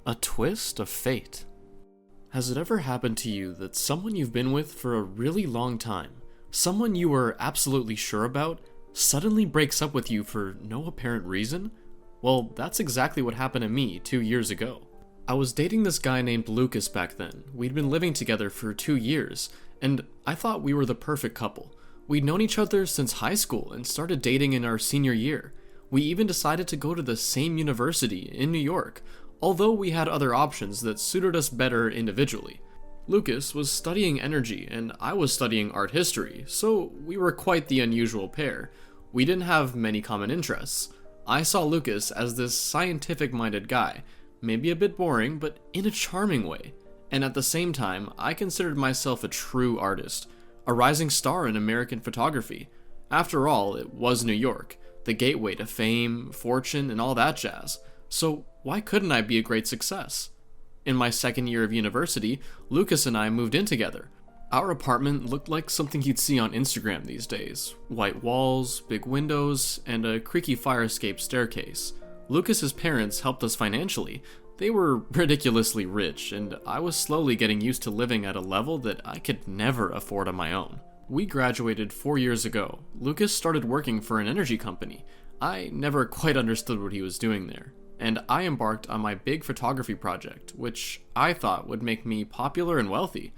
A twist of fate. Has it ever happened to you that someone you've been with for a really long time, someone you were absolutely sure about, suddenly breaks up with you for no apparent reason? Well, that's exactly what happened to me 2 years ago. I was dating this guy named Lucas back then. We'd been living together for 2 years, and I thought we were the perfect couple. We'd known each other since high school and started dating in our senior year. We even decided to go to the same university in New York, although we had other options that suited us better individually. Lucas was studying energy and I was studying art history, so we were quite the unusual pair. We didn't have many common interests. I saw Lucas as this scientific-minded guy, maybe a bit boring, but in a charming way. And at the same time, I considered myself a true artist, a rising star in American photography. After all, it was New York, the gateway to fame, fortune, and all that jazz. So why couldn't I be a great success? In my second year of university, Lucas and I moved in together. Our apartment looked like something you'd see on Instagram these days. White walls, big windows, and a creaky fire escape staircase. Lucas's parents helped us financially. They were ridiculously rich, and I was slowly getting used to living at a level that I could never afford on my own. We graduated 4 years ago. Lucas started working for an energy company. I never quite understood what he was doing there, and I embarked on my big photography project, which I thought would make me popular and wealthy.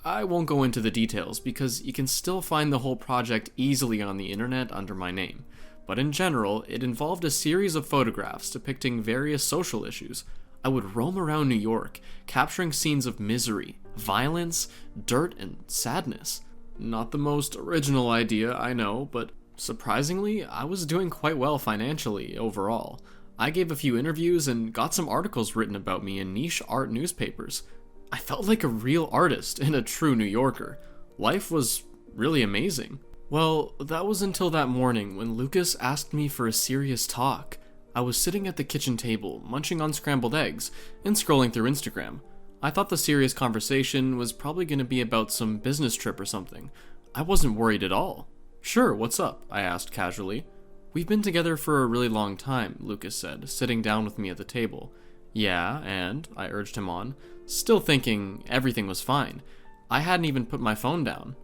I won't go into the details because you can still find the whole project easily on the internet under my name, but in general, it involved a series of photographs depicting various social issues. I would roam around New York, capturing scenes of misery, violence, dirt, and sadness. Not the most original idea, I know, but surprisingly, I was doing quite well financially overall. I gave a few interviews and got some articles written about me in niche art newspapers. I felt like a real artist and a true New Yorker. Life was really amazing. Well, that was until that morning when Lucas asked me for a serious talk. I was sitting at the kitchen table, munching on scrambled eggs, and scrolling through Instagram. I thought the serious conversation was probably going to be about some business trip or something. I wasn't worried at all. "Sure, what's up?" I asked casually. "We've been together for a really long time," Lucas said, sitting down with me at the table. "Yeah, and?" I urged him on, still thinking everything was fine. I hadn't even put my phone down.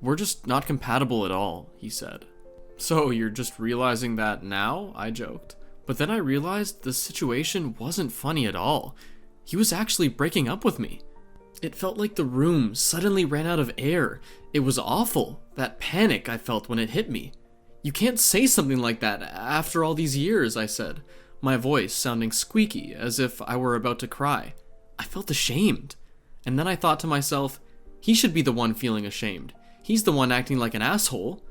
"We're just not compatible at all," he said. "So you're just realizing that now?" I joked. But then I realized the situation wasn't funny at all. He was actually breaking up with me. It felt like the room suddenly ran out of air. It was awful, that panic I felt when it hit me. "You can't say something like that after all these years," I said, my voice sounding squeaky as if I were about to cry. I felt ashamed. And then I thought to myself, he should be the one feeling ashamed. He's the one acting like an asshole.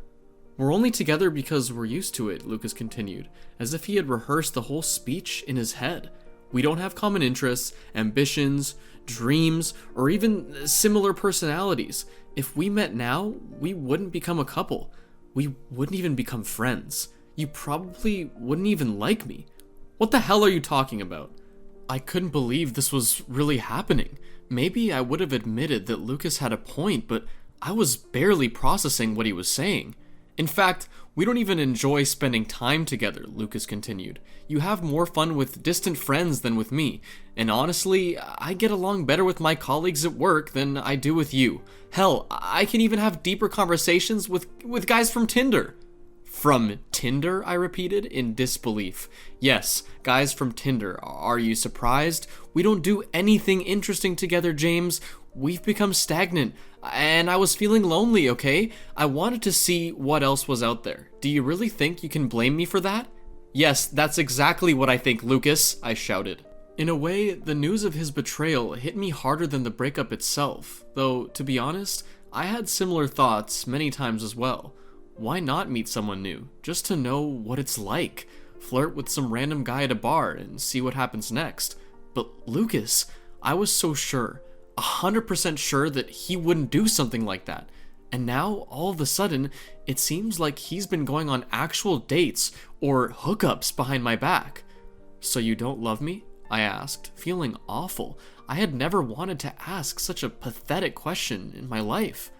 "We're only together because we're used to it," Lucas continued, as if he had rehearsed the whole speech in his head. "We don't have common interests, ambitions, dreams, or even similar personalities. If we met now, we wouldn't become a couple. We wouldn't even become friends. You probably wouldn't even like me. What the hell are you talking about?" I couldn't believe this was really happening. Maybe I would have admitted that Lucas had a point, but I was barely processing what he was saying. "In fact, we don't even enjoy spending time together," Lucas continued. "You have more fun with distant friends than with me, and honestly, I get along better with my colleagues at work than I do with you. Hell, I can even have deeper conversations with guys from Tinder." "From Tinder?" I repeated in disbelief. "Yes, guys from Tinder. Are you surprised? We don't do anything interesting together, James. We've become stagnant, and I was feeling lonely, okay? I wanted to see what else was out there. Do you really think you can blame me for that?" "Yes, that's exactly what I think, Lucas," I shouted. In a way, the news of his betrayal hit me harder than the breakup itself, though, to be honest, I had similar thoughts many times as well. Why not meet someone new, just to know what it's like? Flirt with some random guy at a bar and see what happens next. But Lucas, I was so sure, 100% sure that he wouldn't do something like that. And now, all of a sudden, it seems like he's been going on actual dates or hookups behind my back. "So you don't love me?" I asked, feeling awful. I had never wanted to ask such a pathetic question in my life.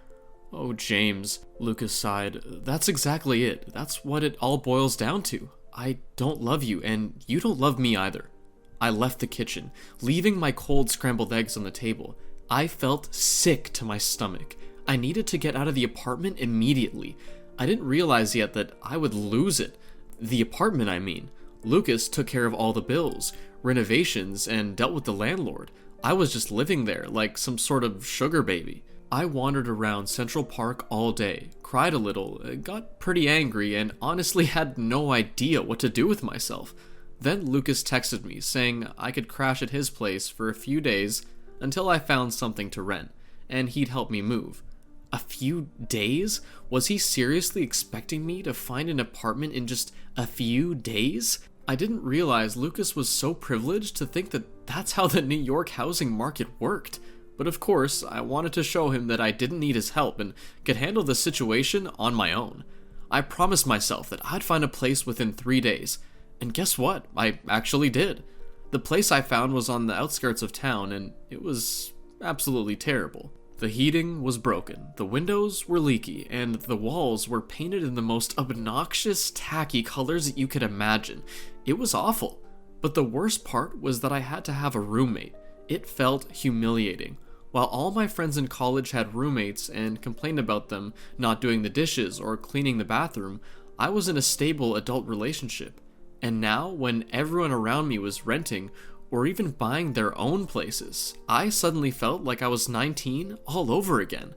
"Oh, James," Lucas sighed, "that's exactly it. That's what it all boils down to. I don't love you, and you don't love me either." I left the kitchen, leaving my cold scrambled eggs on the table. I felt sick to my stomach. I needed to get out of the apartment immediately. I didn't realize yet that I would lose it. The apartment, I mean. Lucas took care of all the bills, renovations, and dealt with the landlord. I was just living there like some sort of sugar baby. I wandered around Central Park all day, cried a little, got pretty angry, and honestly had no idea what to do with myself. Then Lucas texted me saying I could crash at his place for a few days until I found something to rent, and he'd help me move. A few days? Was he seriously expecting me to find an apartment in just a few days? I didn't realize Lucas was so privileged to think that that's how the New York housing market worked. But of course, I wanted to show him that I didn't need his help and could handle the situation on my own. I promised myself that I'd find a place within 3 days. And guess what? I actually did. The place I found was on the outskirts of town, and it was absolutely terrible. The heating was broken, the windows were leaky, and the walls were painted in the most obnoxious, tacky colors that you could imagine. It was awful. But the worst part was that I had to have a roommate. It felt humiliating. While all my friends in college had roommates and complained about them not doing the dishes or cleaning the bathroom, I was in a stable adult relationship. And now, when everyone around me was renting, or even buying their own places, I suddenly felt like I was 19 all over again.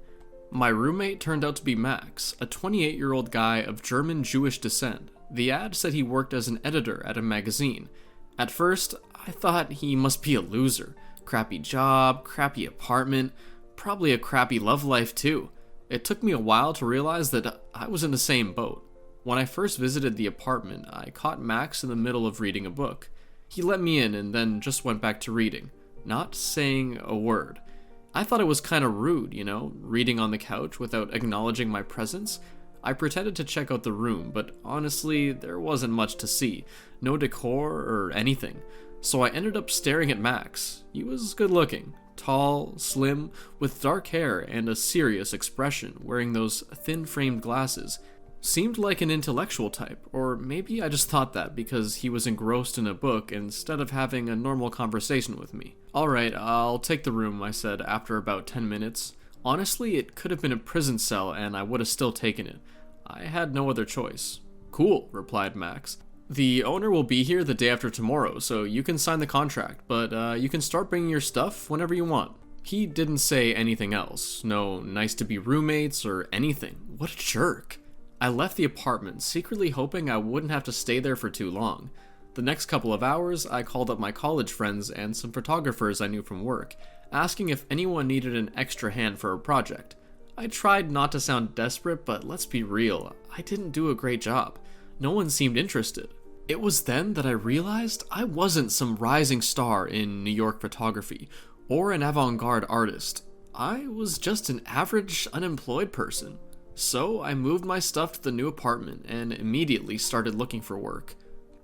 My roommate turned out to be Max, a 28-year-old guy of German Jewish descent. The ad said he worked as an editor at a magazine. At first, I thought he must be a loser. Crappy job, crappy apartment, probably a crappy love life too. It took me a while to realize that I was in the same boat. When I first visited the apartment, I caught Max in the middle of reading a book. He let me in and then just went back to reading, not saying a word. I thought it was kind of rude, reading on the couch without acknowledging my presence. I pretended to check out the room, but honestly, there wasn't much to see. No decor or anything. So I ended up staring at Max. He was good looking, tall, slim, with dark hair and a serious expression, wearing those thin-framed glasses. Seemed like an intellectual type, or maybe I just thought that because he was engrossed in a book instead of having a normal conversation with me. Alright, I'll take the room, I said after about 10 minutes. Honestly, it could have been a prison cell and I would have still taken it. I had no other choice. Cool, replied Max. The owner will be here the day after tomorrow, so you can sign the contract, but you can start bringing your stuff whenever you want. He didn't say anything else. No nice to be roommates or anything. What a jerk. I left the apartment, secretly hoping I wouldn't have to stay there for too long. The next couple of hours, I called up my college friends and some photographers I knew from work, asking if anyone needed an extra hand for a project. I tried not to sound desperate, but let's be real, I didn't do a great job. No one seemed interested. It was then that I realized I wasn't some rising star in New York photography, or an avant-garde artist. I was just an average, unemployed person. So I moved my stuff to the new apartment and immediately started looking for work.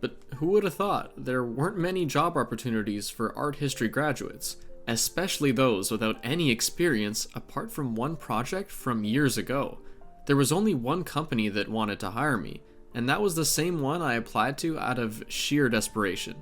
But who would have thought there weren't many job opportunities for art history graduates, especially those without any experience apart from one project from years ago. There was only one company that wanted to hire me, and that was the same one I applied to out of sheer desperation.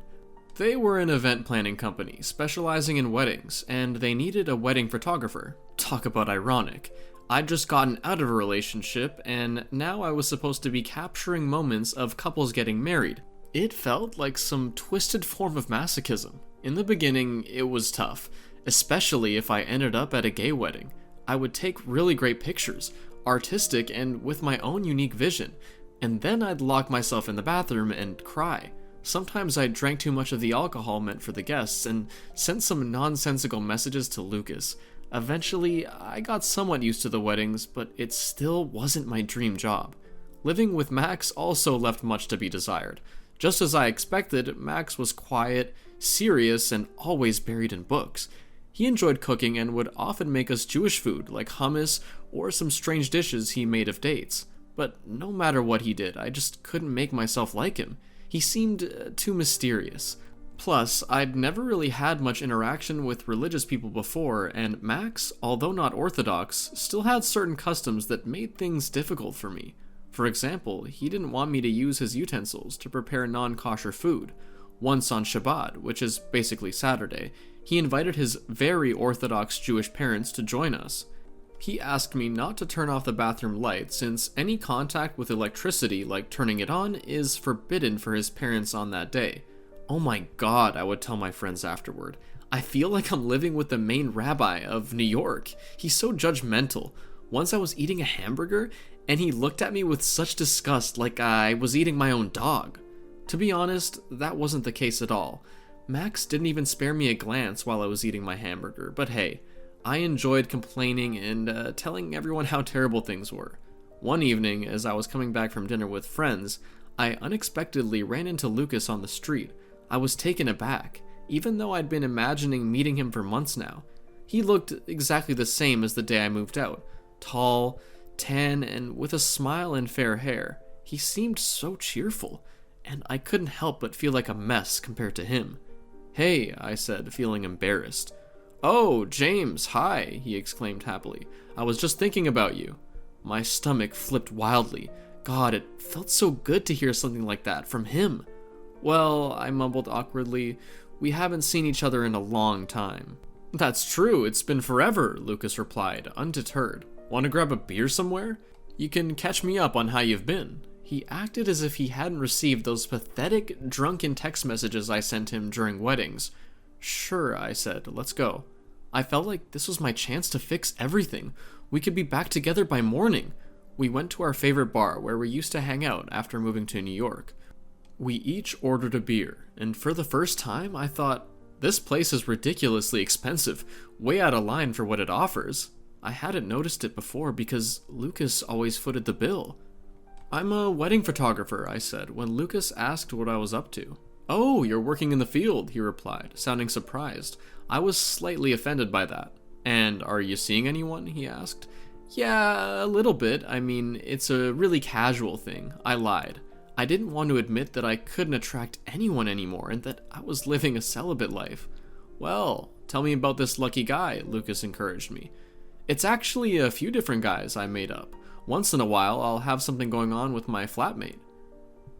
They were an event planning company specializing in weddings, and they needed a wedding photographer. Talk about ironic. I'd just gotten out of a relationship, and now I was supposed to be capturing moments of couples getting married. It felt like some twisted form of masochism. In the beginning, it was tough, especially if I ended up at a gay wedding. I would take really great pictures, artistic and with my own unique vision, and then I'd lock myself in the bathroom and cry. Sometimes I drank too much of the alcohol meant for the guests and sent some nonsensical messages to Lucas. Eventually, I got somewhat used to the weddings, but it still wasn't my dream job. Living with Max also left much to be desired. Just as I expected, Max was quiet, serious, and always buried in books. He enjoyed cooking and would often make us Jewish food, like hummus or some strange dishes he made of dates. But no matter what he did, I just couldn't make myself like him. He seemed too mysterious. Plus, I'd never really had much interaction with religious people before, and Max, although not orthodox, still had certain customs that made things difficult for me. For example, he didn't want me to use his utensils to prepare non-kosher food, Once on Shabbat, which is basically Saturday, he invited his very Orthodox Jewish parents to join us. He asked me not to turn off the bathroom light since any contact with electricity, like turning it on, is forbidden for his parents on that day. Oh my god, I would tell my friends afterward. I feel like I'm living with the main rabbi of New York. He's so judgmental. Once I was eating a hamburger, and he looked at me with such disgust like I was eating my own dog. To be honest, that wasn't the case at all. Max didn't even spare me a glance while I was eating my hamburger, but hey, I enjoyed complaining and telling everyone how terrible things were. One evening, as I was coming back from dinner with friends, I unexpectedly ran into Lucas on the street. I was taken aback, even though I'd been imagining meeting him for months now. He looked exactly the same as the day I moved out. Tall, tan, and with a smile and fair hair. He seemed so cheerful, and I couldn't help but feel like a mess compared to him. "Hey," I said, feeling embarrassed. "Oh, James, hi," he exclaimed happily. "I was just thinking about you." My stomach flipped wildly. God, it felt so good to hear something like that from him. "Well," I mumbled awkwardly, "we haven't seen each other in a long time." "That's true, it's been forever," Lucas replied, undeterred. "Want to grab a beer somewhere? You can catch me up on how you've been." He acted as if he hadn't received those pathetic, drunken text messages I sent him during weddings. "Sure," I said, "let's go." I felt like this was my chance to fix everything. We could be back together by morning. We went to our favorite bar where we used to hang out after moving to New York. We each ordered a beer, and for the first time I thought, this place is ridiculously expensive, way out of line for what it offers. I hadn't noticed it before because Lucas always footed the bill. "I'm a wedding photographer," I said, when Lucas asked what I was up to. "Oh, you're working in the field," he replied, sounding surprised. I was slightly offended by that. "And are you seeing anyone?" he asked. "Yeah, a little bit. I mean, it's a really casual thing." I lied. I didn't want to admit that I couldn't attract anyone anymore and that I was living a celibate life. "Well, tell me about this lucky guy," Lucas encouraged me. "It's actually a few different guys I made up. Once in a while, I'll have something going on with my flatmate."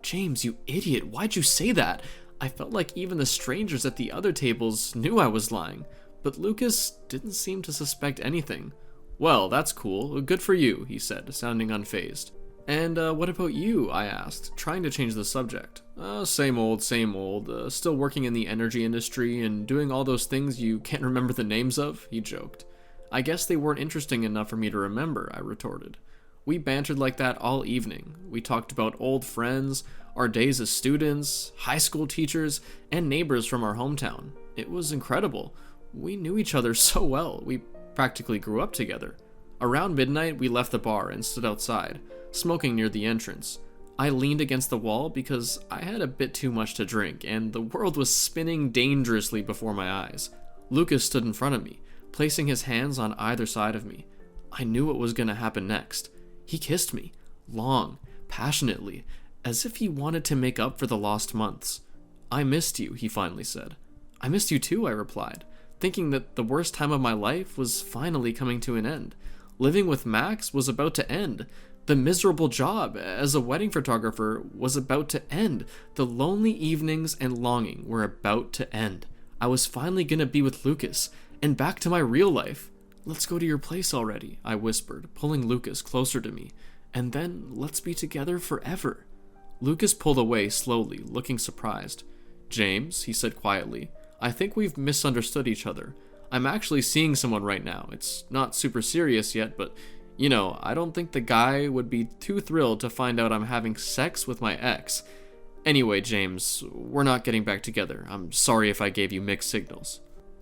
"James, you idiot, why'd you say that?" I felt like even the strangers at the other tables knew I was lying, but Lucas didn't seem to suspect anything. "Well, that's cool. Good for you," he said, sounding unfazed. "And what about you?" I asked, trying to change the subject. Same old, still working in the energy industry and doing all those things you can't remember the names of," he joked. "I guess they weren't interesting enough for me to remember," I retorted. We bantered like that all evening. We talked about old friends, our days as students, high school teachers, and neighbors from our hometown. It was incredible. We knew each other so well. We practically grew up together. Around midnight, we left the bar and stood outside, smoking near the entrance. I leaned against the wall because I had a bit too much to drink, and the world was spinning dangerously before my eyes. Lucas stood in front of me, placing his hands on either side of me. I knew what was going to happen next. He kissed me, long, passionately, as if he wanted to make up for the lost months. "I missed you," he finally said. "I missed you too," I replied, thinking that the worst time of my life was finally coming to an end. Living with Max was about to end. The miserable job as a wedding photographer was about to end. The lonely evenings and longing were about to end. I was finally gonna be with Lucas, and back to my real life. "Let's go to your place already," I whispered, pulling Lucas closer to me. "And then let's be together forever." Lucas pulled away slowly, looking surprised. "James," he said quietly, "I think we've misunderstood each other. I'm actually seeing someone right now. It's not super serious yet, but, I don't think the guy would be too thrilled to find out I'm having sex with my ex. Anyway, James, we're not getting back together. I'm sorry if I gave you mixed signals."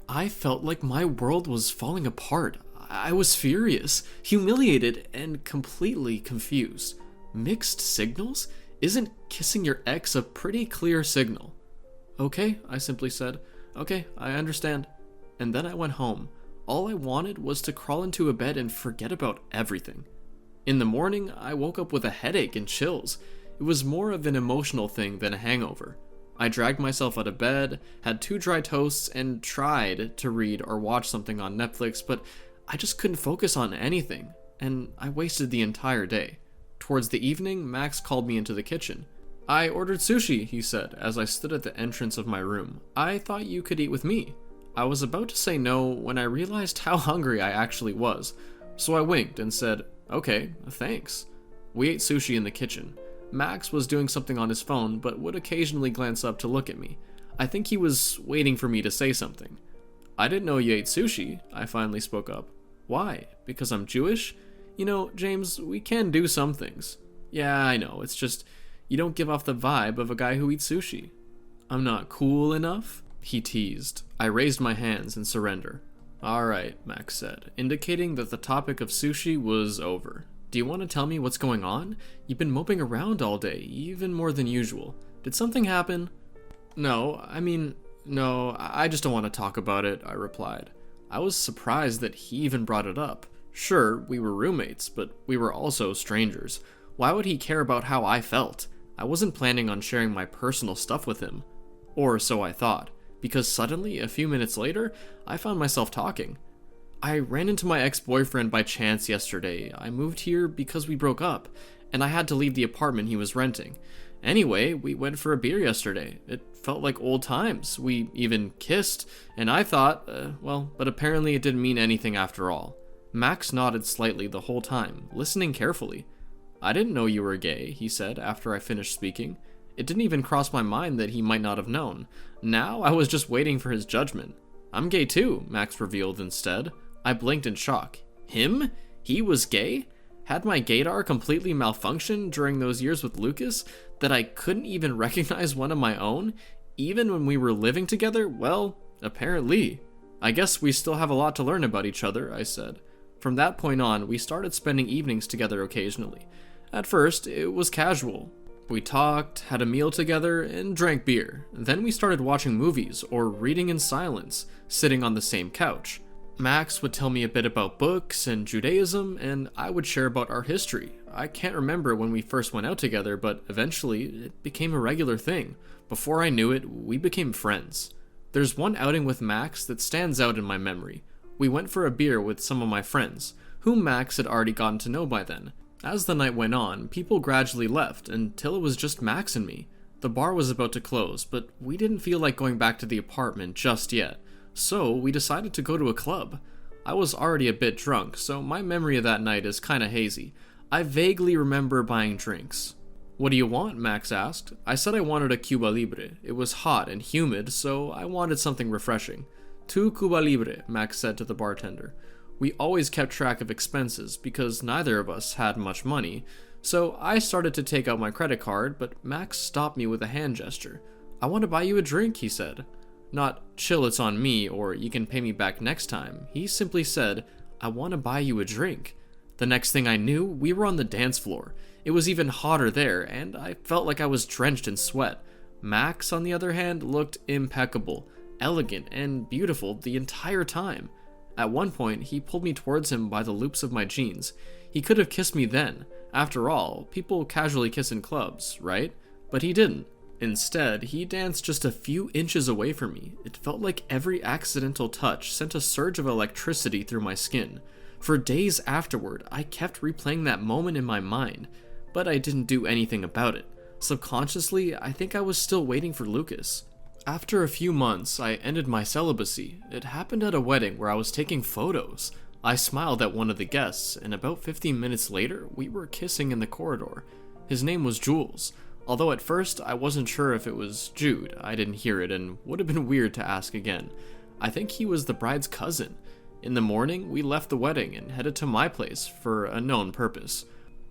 I felt like my world was falling apart. I was furious, humiliated, and completely confused. Mixed signals? Isn't kissing your ex a pretty clear signal? "Okay," I simply said. "Okay, I understand." And then I went home. All I wanted was to crawl into a bed and forget about everything. In the morning, I woke up with a headache and chills. It was more of an emotional thing than a hangover. I dragged myself out of bed, had 2 dry toasts, and tried to read or watch something on Netflix, but I just couldn't focus on anything, and I wasted the entire day. Towards the evening, Max called me into the kitchen. I ordered sushi, he said, as I stood at the entrance of my room. I thought you could eat with me. I was about to say no when I realized how hungry I actually was, so I winked and said, okay, thanks. We ate sushi in the kitchen. Max was doing something on his phone, but would occasionally glance up to look at me. I think he was waiting for me to say something. I didn't know you ate sushi, I finally spoke up. Why? Because I'm Jewish? You know, James, we can do some things. Yeah, I know, it's just, you don't give off the vibe of a guy who eats sushi. I'm not cool enough? He teased. I raised my hands in surrender. Alright, Max said, indicating that the topic of sushi was over. Do you want to tell me what's going on? You've been moping around all day, even more than usual. Did something happen? No, I just don't want to talk about it, I replied. I was surprised that he even brought it up. Sure, we were roommates, but we were also strangers. Why would he care about how I felt? I wasn't planning on sharing my personal stuff with him. Or so I thought, because suddenly, a few minutes later, I found myself talking. I ran into my ex-boyfriend by chance yesterday. I moved here because we broke up, and I had to leave the apartment he was renting. Anyway, we went for a beer yesterday. It felt like old times. We even kissed, and I thought, but apparently it didn't mean anything after all. Max nodded slightly the whole time, listening carefully. I didn't know you were gay, he said after I finished speaking. It didn't even cross my mind that he might not have known. Now I was just waiting for his judgment. I'm gay too, Max revealed instead. I blinked in shock. Him? He was gay? Had my gaydar completely malfunctioned during those years with Lucas that I couldn't even recognize one of my own, even when we were living together? Well, apparently. I guess we still have a lot to learn about each other, I said. From that point on, we started spending evenings together occasionally. At first, it was casual. We talked, had a meal together, and drank beer. Then we started watching movies or reading in silence, sitting on the same couch. Max would tell me a bit about books and Judaism, and I would share about our history. I can't remember when we first went out together, but eventually it became a regular thing. Before I knew it, we became friends. There's one outing with Max that stands out in my memory. We went for a beer with some of my friends, whom Max had already gotten to know by then. As the night went on, people gradually left until it was just Max and me. The bar was about to close, but we didn't feel like going back to the apartment just yet. So, we decided to go to a club. I was already a bit drunk, so my memory of that night is kinda hazy. I vaguely remember buying drinks. What do you want? Max asked. I said I wanted a Cuba Libre. It was hot and humid, so I wanted something refreshing. 2 Cuba Libre, Max said to the bartender. We always kept track of expenses because neither of us had much money, so I started to take out my credit card, but Max stopped me with a hand gesture. I want to buy you a drink, he said. Not, chill, it's on me, or you can pay me back next time. He simply said, I want to buy you a drink. The next thing I knew, we were on the dance floor. It was even hotter there, and I felt like I was drenched in sweat. Max, on the other hand, looked impeccable, elegant, and beautiful the entire time. At one point, he pulled me towards him by the loops of my jeans. He could have kissed me then. After all, people casually kiss in clubs, right? But he didn't. Instead, he danced just a few inches away from me. It felt like every accidental touch sent a surge of electricity through my skin. For days afterward, I kept replaying that moment in my mind, but I didn't do anything about it. Subconsciously, I think I was still waiting for Lucas. After a few months, I ended my celibacy. It happened at a wedding where I was taking photos. I smiled at one of the guests, and about 15 minutes later, we were kissing in the corridor. His name was Jules. Although at first, I wasn't sure if it was Jude. I didn't hear it and would have been weird to ask again. I think he was the bride's cousin. In the morning, we left the wedding and headed to my place for a known purpose.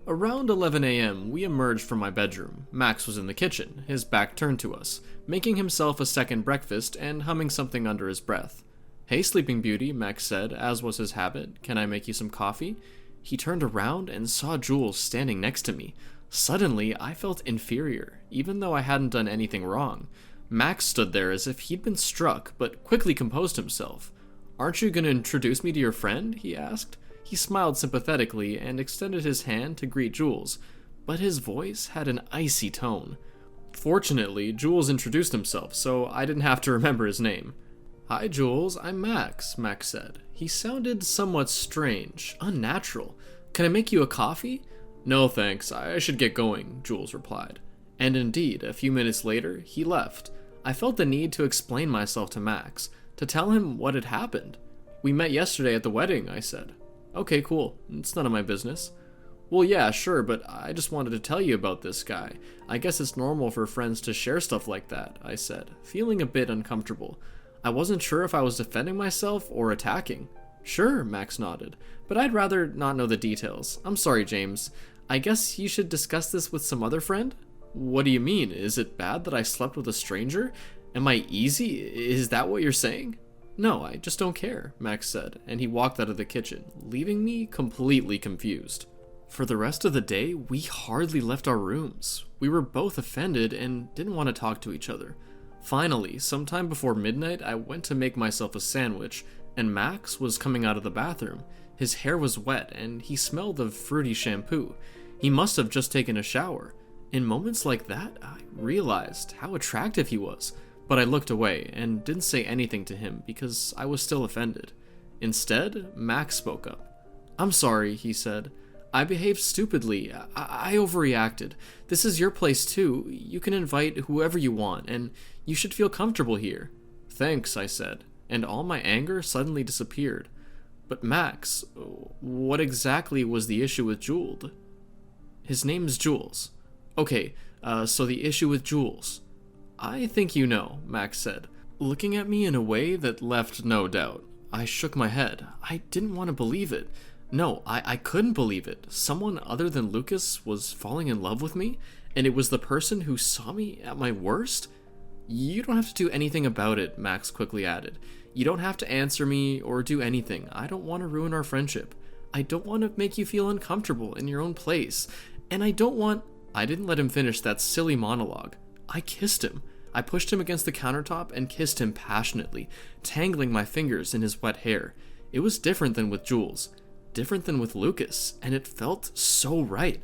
Around 11 a.m., we emerged from my bedroom. Max was in the kitchen, his back turned to us, making himself a second breakfast and humming something under his breath. Hey, Sleeping Beauty, Max said, as was his habit. Can I make you some coffee? He turned around and saw Jules standing next to me. Suddenly, I felt inferior, even though I hadn't done anything wrong. Max stood there as if he'd been struck, but quickly composed himself. Aren't you going to introduce me to your friend? He asked. He smiled sympathetically and extended his hand to greet Jules, but his voice had an icy tone. Fortunately, Jules introduced himself, so I didn't have to remember his name. Hi, Jules, I'm Max, Max said. He sounded somewhat strange, unnatural. Can I make you a coffee? No thanks, I should get going, Jules replied. And indeed, a few minutes later, he left. I felt the need to explain myself to Max, to tell him what had happened. "We met yesterday at the wedding," I said. "Okay, cool. It's none of my business." "Well, yeah, sure, but I just wanted to tell you about this guy. I guess it's normal for friends to share stuff like that," I said, feeling a bit uncomfortable. I wasn't sure if I was defending myself or attacking. "Sure," Max nodded, "but I'd rather not know the details. I'm sorry, James. I guess you should discuss this with some other friend?" "What do you mean? Is it bad that I slept with a stranger? Am I easy? Is that what you're saying?" "No, I just don't care," Max said, and he walked out of the kitchen, leaving me completely confused. For the rest of the day, we hardly left our rooms. We were both offended and didn't want to talk to each other. Finally, sometime before midnight, I went to make myself a sandwich, and Max was coming out of the bathroom. His hair was wet, and he smelled of fruity shampoo. He must have just taken a shower. In moments like that, I realized how attractive he was, but I looked away and didn't say anything to him because I was still offended. Instead, Max spoke up. "I'm sorry," he said. "I behaved stupidly. I overreacted. This is your place too. You can invite whoever you want, and you should feel comfortable here." "Thanks," I said, and all my anger suddenly disappeared. "But Max, what exactly was the issue with Jules?" "His name's Jules." "Okay, so the issue with Jules." "I think you know," Max said, looking at me in a way that left no doubt. I shook my head. I didn't want to believe it. No, I couldn't believe it. Someone other than Lucas was falling in love with me, and it was the person who saw me at my worst? "You don't have to do anything about it," Max quickly added. "You don't have to answer me or do anything. I don't want to ruin our friendship. I don't want to make you feel uncomfortable in your own place. And I don't want—" I didn't let him finish that silly monologue. I kissed him. I pushed him against the countertop and kissed him passionately, tangling my fingers in his wet hair. It was different than with Jules. Different than with Lucas, and it felt so right.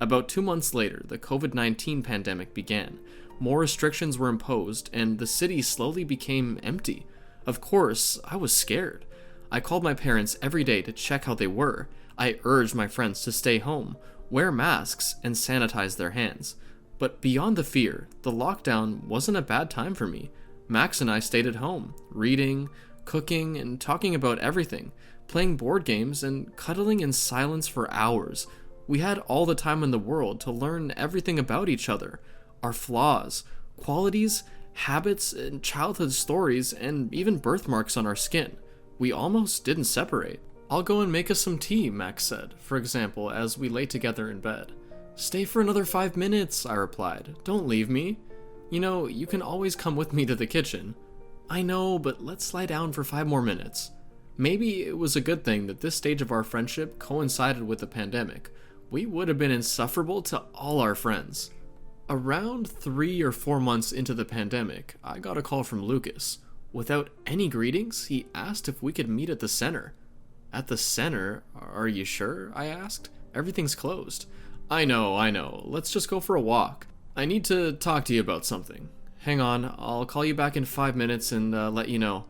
About 2 months later, the COVID-19 pandemic began. More restrictions were imposed, and the city slowly became empty. Of course, I was scared. I called my parents every day to check how they were. I urged my friends to stay home, wear masks, and sanitize their hands. But beyond the fear, the lockdown wasn't a bad time for me. Max and I stayed at home, reading, cooking, and talking about everything, playing board games and cuddling in silence for hours. We had all the time in the world to learn everything about each other, our flaws, qualities, habits, and childhood stories, and even birthmarks on our skin. We almost didn't separate. "I'll go and make us some tea," Max said, for example, as we lay together in bed. "Stay for another 5 minutes, I replied. "Don't leave me. You know, you can always come with me to the kitchen." "I know, but let's lie down for 5 more minutes. Maybe it was a good thing that this stage of our friendship coincided with the pandemic. We would have been insufferable to all our friends. Around 3 or 4 months into the pandemic, I got a call from Lucas. Without any greetings, he asked if we could meet at the center. "At the center? Are you sure?" I asked. "Everything's closed." I know. Let's just go for a walk. I need to talk to you about something. Hang on, I'll call you back in 5 minutes and let you know."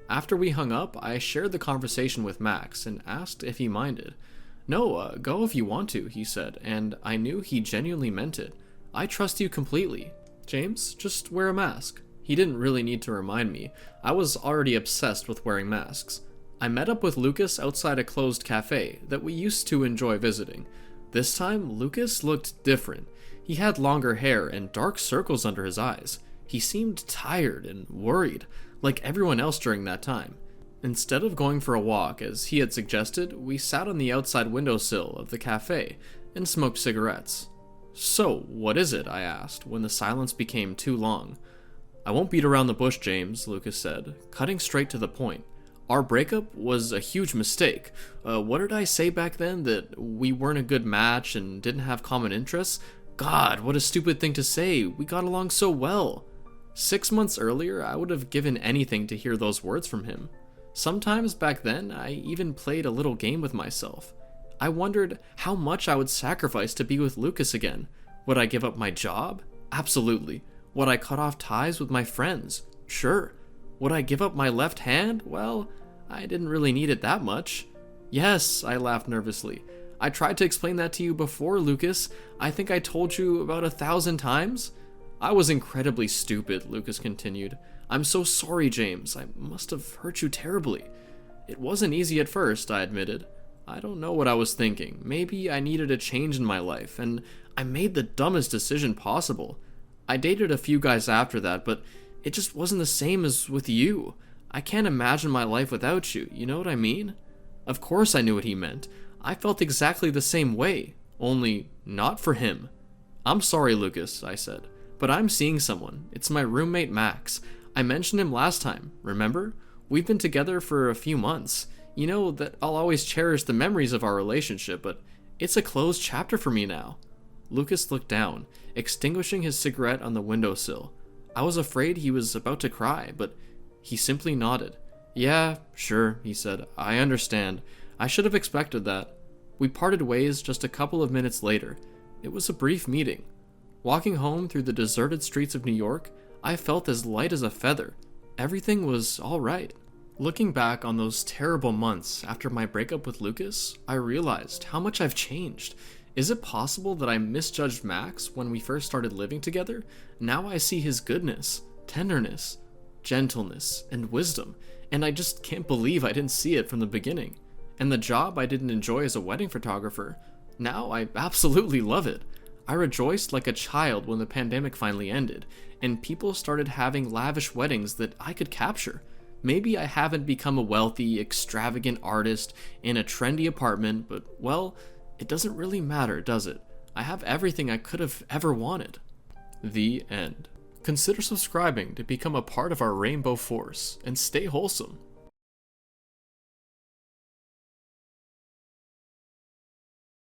After we hung up, I shared the conversation with Max and asked if he minded. "No, go if you want to," he said, and I knew he genuinely meant it. "I trust you completely. James, just wear a mask." He didn't really need to remind me. I was already obsessed with wearing masks. I met up with Lucas outside a closed cafe that we used to enjoy visiting. This time, Lucas looked different. He had longer hair and dark circles under his eyes. He seemed tired and worried, like everyone else during that time. Instead of going for a walk, as he had suggested, we sat on the outside windowsill of the cafe and smoked cigarettes. "So, what is it?" I asked, when the silence became too long. "I won't beat around the bush, James," Lucas said, cutting straight to the point. "Our breakup was a huge mistake. What did I say back then? That we weren't a good match and didn't have common interests? God, what a stupid thing to say. We got along so well." 6 months earlier, I would have given anything to hear those words from him. Sometimes back then, I even played a little game with myself. I wondered how much I would sacrifice to be with Lucas again. Would I give up my job? Absolutely. Would I cut off ties with my friends? Sure. Would I give up my left hand? Well, I didn't really need it that much. Yes, I laughed nervously. I tried to explain that to you before, Lucas. I think I told you about 1,000 times. I was incredibly stupid, Lucas continued. I'm so sorry, James. I must have hurt you terribly. It wasn't easy at first, I admitted. I don't know what I was thinking. Maybe I needed a change in my life, and I made the dumbest decision possible. I dated a few guys after that, but it just wasn't the same as with you. I can't imagine my life without you, you know what I mean? Of course I knew what he meant. I felt exactly the same way, only not for him. I'm sorry, Lucas, I said, but I'm seeing someone. It's my roommate, Max. I mentioned him last time, remember? We've been together for a few months. You know that I'll always cherish the memories of our relationship, but it's a closed chapter for me now. Lucas looked down, extinguishing his cigarette on the windowsill. I was afraid he was about to cry, but he simply nodded. Yeah, sure, he said. I understand. I should have expected that. We parted ways just a couple of minutes later. It was a brief meeting. Walking home through the deserted streets of New York, I felt as light as a feather. Everything was all right. Looking back on those terrible months after my breakup with Lucas, I realized how much I've changed. Is it possible that I misjudged Max when we first started living together? Now I see his goodness, tenderness, gentleness, and wisdom, and I just can't believe I didn't see it from the beginning. And the job I didn't enjoy as a wedding photographer, now I absolutely love it. I rejoiced like a child when the pandemic finally ended, and people started having lavish weddings that I could capture. Maybe I haven't become a wealthy, extravagant artist in a trendy apartment, but, well, it doesn't really matter, does it? I have everything I could have ever wanted. The end. Consider subscribing to become a part of our rainbow force, and stay wholesome.